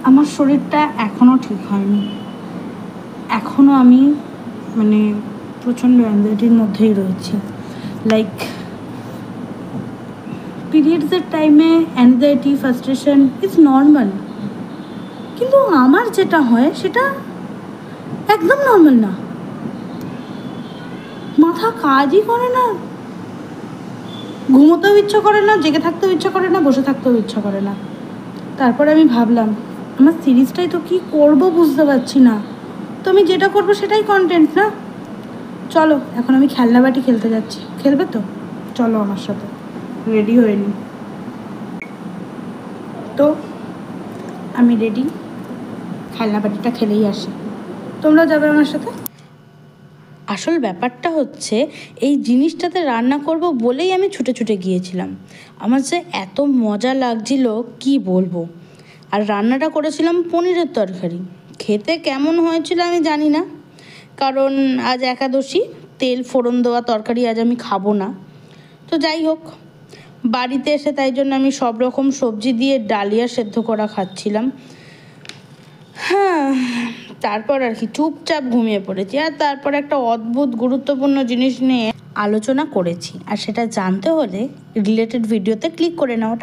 আমার শরীরটা এখনও ঠিক হয়নি, এখনও আমি মানে প্রচণ্ড অ্যাংজাইটির মধ্যেই রয়েছি। লাইক পিরিয়ডসের টাইমে অ্যাংজাইটি, ফ্রাস্ট্রেশন ইজ নর্মাল, কিন্তু আমার যেটা হয় সেটা একদম নর্মাল না। মাথা কাজই করে না, ঘুমোতেও ইচ্ছা করে না, জেগে থাকতেও ইচ্ছা করে না, বসে থাকতেও ইচ্ছা করে না। তারপরে আমি ভাবলাম আমার সিরিজটাই তো কী করবো বুঝতে পারছি না, তো আমি যেটা করবো সেটাই কন্টেন্ট না। চলো এখন আমি খেলনা বাটি খেলতে যাচ্ছি, খেলবে তো? চলো আমার সাথে, রেডি হয়ে নি। তো আমি রেডি, খেলনা বাটিটা খেলেই আসি, তোমরাও যাবে আমার সাথে। আসল ব্যাপারটা হচ্ছে এই জিনিসটাতে রান্না করব বলেই আমি ছুটে ছুটে গিয়েছিলাম। আমার যে এত মজা লাগছিল কি বলবো। আর রান্নাটা করেছিলাম পনিরের তরকারি। খেতে কেমন হয়েছিল আমি জানি না, কারণ আজ একাদশী, তেল ফোড়ন দেওয়া তরকারি আজ আমি খাবো না। তো যাই হোক, বাড়িতে এসে তাই জন্য আমি সব রকম সবজি দিয়ে ডালিয়া সেদ্ধ করা খাচ্ছিলাম। হ্যাঁ, তারপর আর কি চুপচাপ ঘুমিয়ে পড়েছি। আর তারপর একটা অদ্ভুত গুরুত্বপূর্ণ জিনিস নিয়ে আলোচনা করেছি, আর সেটা জানতে হলে রিলেটেড ভিডিওতে ক্লিক করে নাও।